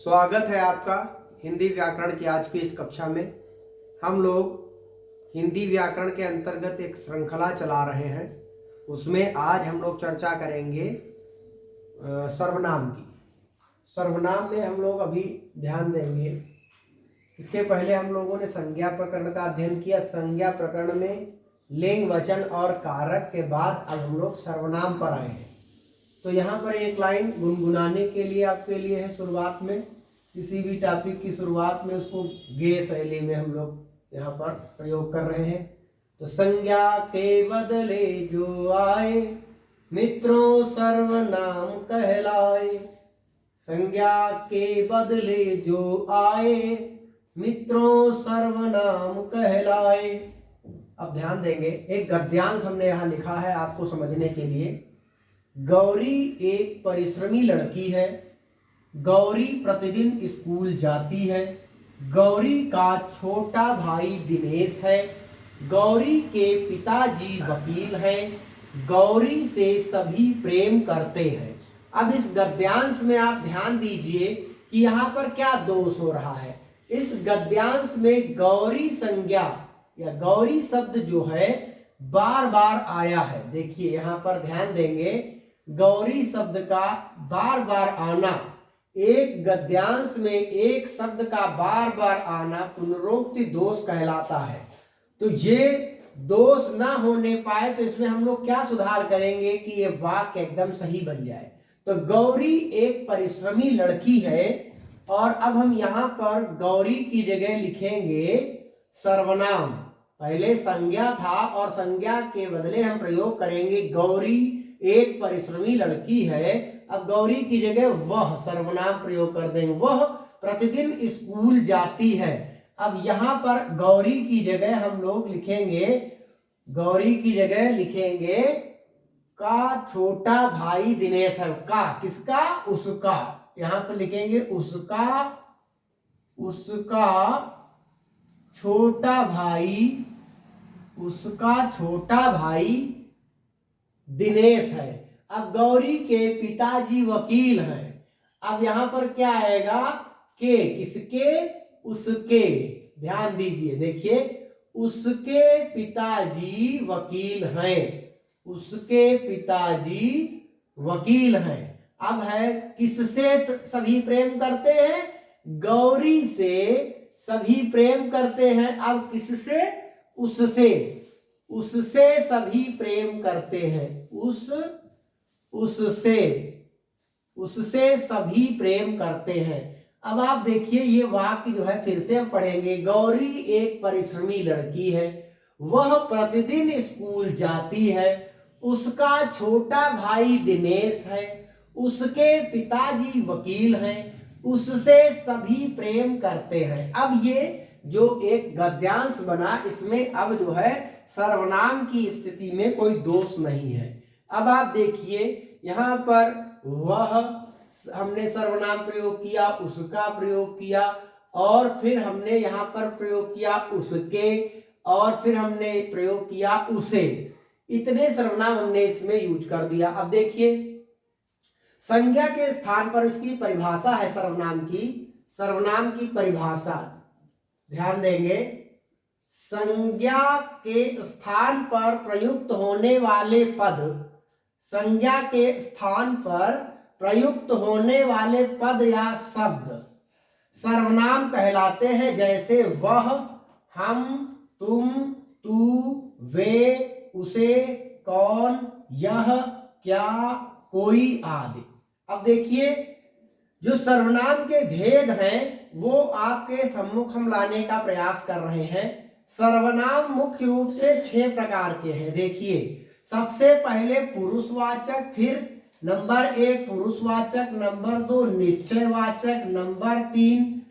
स्वागत है आपका हिंदी व्याकरण की आज की इस कक्षा में। हम लोग हिंदी व्याकरण के अंतर्गत एक श्रृंखला चला रहे हैं। उसमें आज हम लोग चर्चा करेंगे सर्वनाम की। सर्वनाम में हम लोग अभी ध्यान देंगे। इसके पहले हम लोगों ने संज्ञा प्रकरण का अध्ययन किया। संज्ञा प्रकरण में लिंग, वचन और कारक के बाद अब हम लोग सर्वनाम पर आए हैं। तो यहाँ पर एक लाइन गुनगुनाने के लिए आपके लिए है। शुरुआत में किसी भी टॉपिक की शुरुआत में उसको गे शैली में हम लोग यहाँ पर प्रयोग कर रहे हैं। तो संज्ञा के बदले जो आए, मित्रों सर्वनाम कहलाए। संज्ञा के बदले जो आए, मित्रों सर्वनाम कहलाए। अब ध्यान देंगे, एक गद्यांश हमने यहाँ लिखा है आपको समझने के लिए। गौरी एक परिश्रमी लड़की है। गौरी प्रतिदिन स्कूल जाती है। गौरी का छोटा भाई दिनेश है। गौरी के पिताजी वकील हैं। गौरी से सभी प्रेम करते हैं। अब इस गद्यांश में आप ध्यान दीजिए कि यहाँ पर क्या दोष हो रहा है। इस गद्यांश में गौरी संज्ञा या गौरी शब्द जो है बार बार आया है। देखिए यहाँ पर ध्यान देंगे, गौरी शब्द का बार बार आना, एक गद्यांश में एक शब्द का बार बार आना पुनरुक्ति दोष कहलाता है। तो ये दोष ना होने पाए तो इसमें हम लोग क्या सुधार करेंगे कि ये वाक्य एकदम सही बन जाए। तो गौरी एक परिश्रमी लड़की है। और अब हम यहाँ पर गौरी की जगह लिखेंगे सर्वनाम। पहले संज्ञा था और संज्ञा के बदले हम प्रयोग करेंगे गौरी एक परिश्रमी लड़की है। अब गौरी की जगह वह सर्वनाम प्रयोग कर देंगे। वह प्रतिदिन स्कूल जाती है। अब यहाँ पर गौरी की जगह हम लोग लिखेंगे, गौरी की जगह लिखेंगे का छोटा भाई दिनेश है। का किसका? उसका। यहाँ पर लिखेंगे उसका, उसका छोटा भाई, उसका छोटा भाई दिनेश है। अब गौरी के पिताजी वकील हैं। अब यहां पर क्या आएगा? के, किसके? उसके। ध्यान दीजिए, देखिए उसके पिताजी वकील हैं। उसके पिताजी वकील हैं। अब है किससे सभी प्रेम करते हैं? गौरी से सभी प्रेम करते हैं। अब किससे? उससे। उससे सभी प्रेम करते हैं। उससे सभी प्रेम करते हैं। अब आप देखिए ये वाक्य जो है फिर से हम पढ़ेंगे। गौरी एक परिश्रमी लड़की है। वह प्रतिदिन स्कूल जाती है। उसका छोटा भाई दिनेश है। उसके पिताजी वकील हैं। उससे सभी प्रेम करते हैं। अब ये जो एक गद्यांश बना, इसमें अब जो है सर्वनाम की स्थिति में कोई दोष नहीं है। अब आप देखिए यहाँ पर वह हमने सर्वनाम प्रयोग किया, उसका प्रयोग किया, और फिर हमने यहाँ पर प्रयोग किया उसके, और फिर हमने प्रयोग किया उसे। इतने सर्वनाम हमने इसमें यूज कर दिया। अब देखिए संज्ञा के स्थान पर इसकी परिभाषा है सर्वनाम की। सर्वनाम की परिभाषा ध्यान देंगे। संज्ञा के स्थान पर प्रयुक्त होने वाले पद, संज्ञा के स्थान पर प्रयुक्त होने वाले पद या शब्द सर्वनाम कहलाते हैं। जैसे वह, हम, तुम, तू, वे, उसे, कौन, यह, क्या, कोई आदि। अब देखिए जो सर्वनाम के भेद हैं वो आपके सम्मुख हम लाने का प्रयास कर रहे हैं। सर्वनाम मुख्य रूप से 6 प्रकार के हैं। देखिए सबसे पहले पुरुषवाचक, फिर नंबर 1 पुरुषवाचक, नंबर 2 निश्चयवाचक, नंबर 3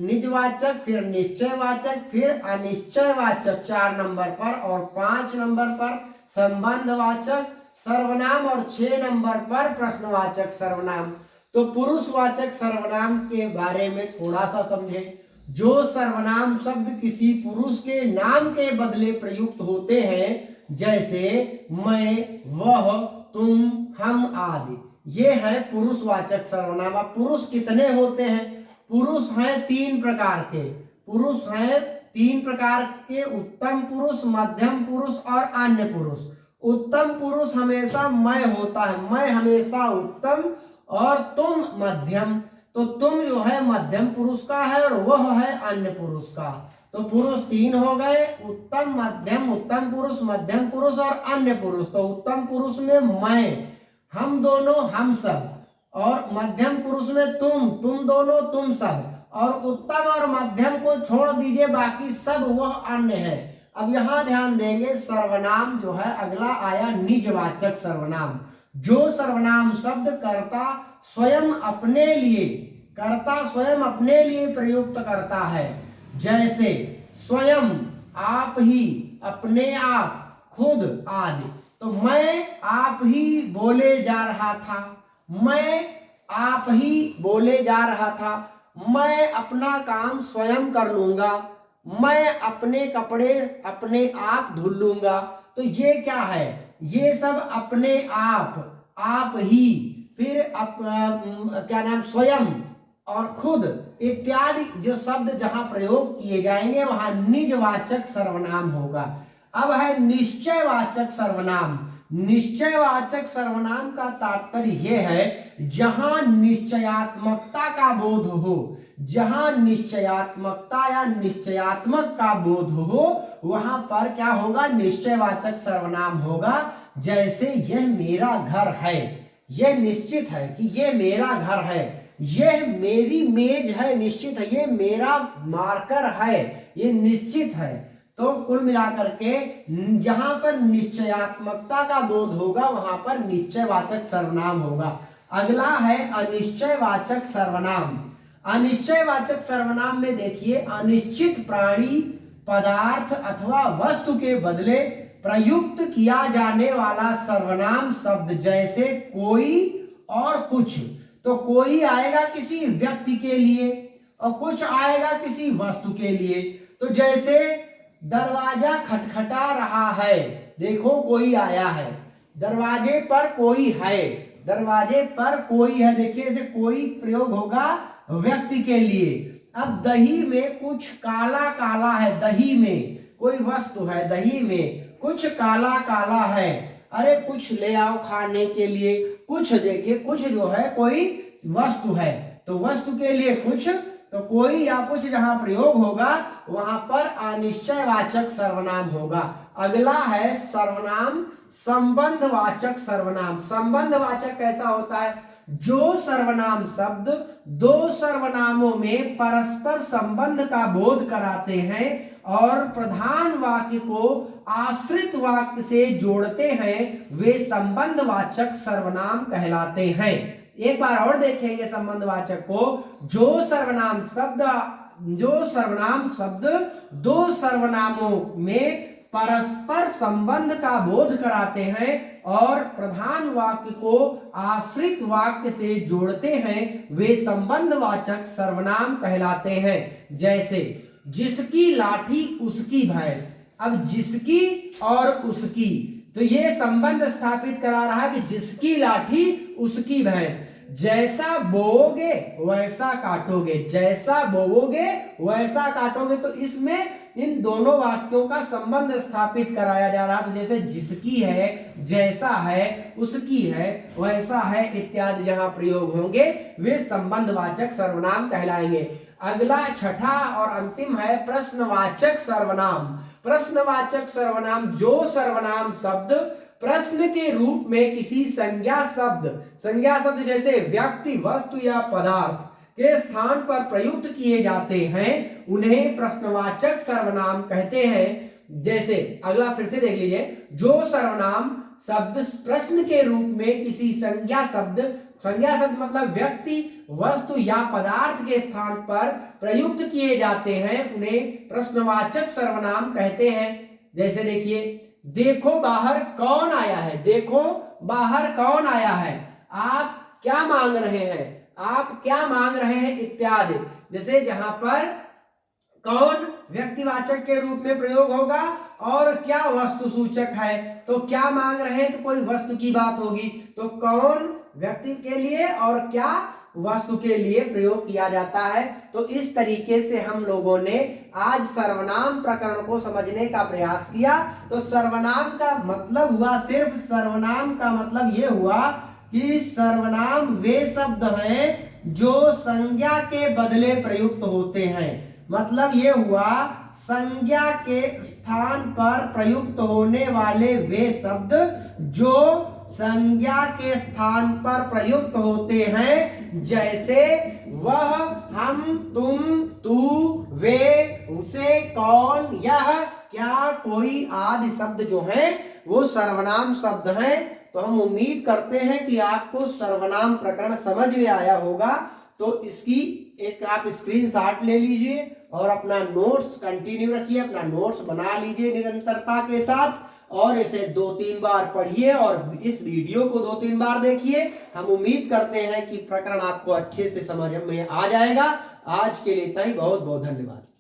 निजवाचक, फिर निश्चयवाचक, फिर अनिश्चयवाचक 4 नंबर पर, और 5 नंबर पर संबंधवाचक सर्वनाम, और 6 नंबर पर प्रश्नवाचक सर्वनाम। तो पुरुषवाचक सर्वनाम के बारे में थोड़ा सा समझें। जो सर्वनाम शब्द किसी पुरुष के नाम के बदले प्रयुक्त होते हैं, जैसे मैं, वह, तुम, हम आदि, ये है पुरुषवाचक सर्वनाम। अब पुरुष कितने होते हैं? पुरुष हैं 3 प्रकार के। पुरुष हैं 3 प्रकार के, उत्तम पुरुष, मध्यम पुरुष और अन्य पुरुष। उत्तम पुरुष हमेशा मैं होता है, मैं हमेशा उत्तम और तुम मध्यम। तो तुम जो है मध्यम पुरुष का है और वह है अन्य पुरुष का। तो पुरुष 3 हो गए, उत्तम, मध्यम, उत्तम पुरुष, मध्यम पुरुष और अन्य पुरुष। तो उत्तम पुरुष में मैं, हम दोनों, हम सब, और मध्यम पुरुष में तुम दोनों, तुम सब, और उत्तम और मध्यम को छोड़ दीजिए, बाकी सब वह अन्य है। अब यहां ध्यान देंगे, सर्वनाम जो है अगला आया निजवाचक सर्वनाम। जो सर्वनाम शब्द कर्ता स्वयं अपने लिए प्रयुक्त करता है, जैसे स्वयं, आप ही, अपने आप, खुद आदि। तो मैं आप ही बोले जा रहा था, मैं आप ही बोले जा रहा था, मैं अपना काम स्वयं कर लूंगा, मैं अपने कपड़े अपने आप धुल लूंगा। तो ये क्या है? ये सब अपने आप ही, फिर क्या नाम, स्वयं और खुद इत्यादि जो शब्द जहां प्रयोग किए जाएंगे वहां निजवाचक सर्वनाम होगा। अब है निश्चयवाचक सर्वनाम। निश्चयवाचक सर्वनाम का तात्पर्य यह है जहां निश्चयात्मकता का बोध हो, जहां निश्चयात्मकता या निश्चयात्मक का बोध हो, वहां पर क्या होगा? निश्चयवाचक सर्वनाम होगा। जैसे यह मेरा घर है, यह निश्चित है कि यह मेरा घर है, यह मेरी मेज है, निश्चित है, ये मेरा मार्कर है, ये निश्चित है। तो कुल मिलाकर के जहां पर निश्चयात्मकता का बोध होगा वहां पर निश्चयवाचक सर्वनाम होगा। अगला है अनिश्चयवाचक सर्वनाम। अनिश्चयवाचक सर्वनाम में देखिए, अनिश्चित प्राणी, पदार्थ अथवा वस्तु के बदले प्रयुक्त किया जाने वाला सर्वनाम शब्द, जैसे कोई और कुछ। तो कोई आएगा किसी व्यक्ति के लिए और कुछ आएगा किसी वस्तु के लिए। तो जैसे दरवाजा खटखटा रहा है, देखो कोई आया है, दरवाजे पर कोई है, दरवाजे पर कोई है, देखिए ऐसे कोई प्रयोग होगा व्यक्ति के लिए। अब दही में कुछ काला काला है, दही में कोई वस्तु है, दही में कुछ काला काला है, अरे कुछ ले आओ खाने के लिए। कुछ, देखिए कुछ जो है कोई वस्तु है, तो वस्तु के लिए कुछ, तो कोई या कुछ जहां प्रयोग होगा वहां पर अनिश्चयवाचक सर्वनाम होगा। अगला है सर्वनाम संबंधवाचक सर्वनाम। संबंधवाचक कैसा होता है? जो सर्वनाम शब्द दो सर्वनामों में परस्पर संबंध का बोध कराते हैं और प्रधान वाक्य को आश्रित वाक्य से जोड़ते हैं, वे संबंधवाचक सर्वनाम कहलाते हैं। एक बार और देखेंगे संबंधवाचक को। जो सर्वनाम शब्द दो सर्वनामों में परस्पर संबंध का बोध कराते हैं और प्रधान वाक्य को आश्रित वाक्य से जोड़ते हैं, वे संबंधवाचक सर्वनाम कहलाते हैं। जैसे जिसकी लाठी उसकी भैंस। अब जिसकी और उसकी, तो ये संबंध स्थापित करा रहा है कि जिसकी लाठी उसकी भैंस। जैसा बोओगे वैसा काटोगे, जैसा बोओगे वैसा काटोगे। तो इसमें इन दोनों वाक्यों का संबंध स्थापित कराया जा रहा है। तो जैसे जिसकी है, जैसा है, उसकी है, वैसा है इत्यादि जहां प्रयोग होंगे वे संबंधवाचक सर्वनाम कहलाएंगे। अगला छठा और अंतिम है प्रश्नवाचक सर्वनाम। प्रश्नवाचक सर्वनाम, जो सर्वनाम शब्द प्रश्न के रूप में किसी संज्ञा शब्द जैसे व्यक्ति, वस्तु या पदार्थ के स्थान पर प्रयुक्त किए जाते हैं, उन्हें प्रश्नवाचक सर्वनाम कहते हैं। जैसे अगला फिर से देख लीजिए, जो सर्वनाम शब्द प्रश्न के रूप में किसी संज्ञा शब्द मतलब व्यक्ति, वस्तु या पदार्थ के स्थान पर प्रयुक्त किए जाते हैं, उन्हें प्रश्नवाचक सर्वनाम कहते हैं। जैसे देखिए, देखो बाहर कौन आया है, देखो बाहर कौन आया है, आप क्या मांग रहे हैं, आप क्या मांग रहे हैं इत्यादि। जैसे जहां पर कौन व्यक्तिवाचक के रूप में प्रयोग होगा और क्या वस्तु सूचक है, तो क्या मांग रहे हैं, तो कोई वस्तु की बात होगी, तो कौन व्यक्ति के लिए और क्या वस्तु के लिए प्रयोग किया जाता है। तो इस तरीके से हम लोगों ने आज सर्वनाम प्रकरण को समझने का प्रयास किया। तो सर्वनाम का मतलब हुआ, सिर्फ सर्वनाम का मतलब यह हुआ कि सर्वनाम वे शब्द हैं जो संज्ञा के बदले प्रयुक्त होते हैं। मतलब यह हुआ, संज्ञा के स्थान पर प्रयुक्त होने वाले वे शब्द जो संज्ञा के स्थान पर प्रयुक्त होते हैं, जैसे वह, हम, तुम, तू, वे, उसे, कौन, यह, क्या, कोई आदि शब्द जो हैं वो सर्वनाम शब्द हैं। तो हम उम्मीद करते हैं कि आपको सर्वनाम प्रकरण समझ में आया होगा। तो इसकी एक आप स्क्रीनशॉट ले लीजिए और अपना नोट्स कंटिन्यू रखिए, अपना नोट्स बना लीजिए निरंतरता के साथ और इसे 2-3 बार पढ़िए और इस वीडियो को 2-3 बार देखिए। हम उम्मीद करते हैं कि प्रकरण आपको अच्छे से समझ में आ जाएगा। आज के लिए इतना ही, बहुत बहुत धन्यवाद।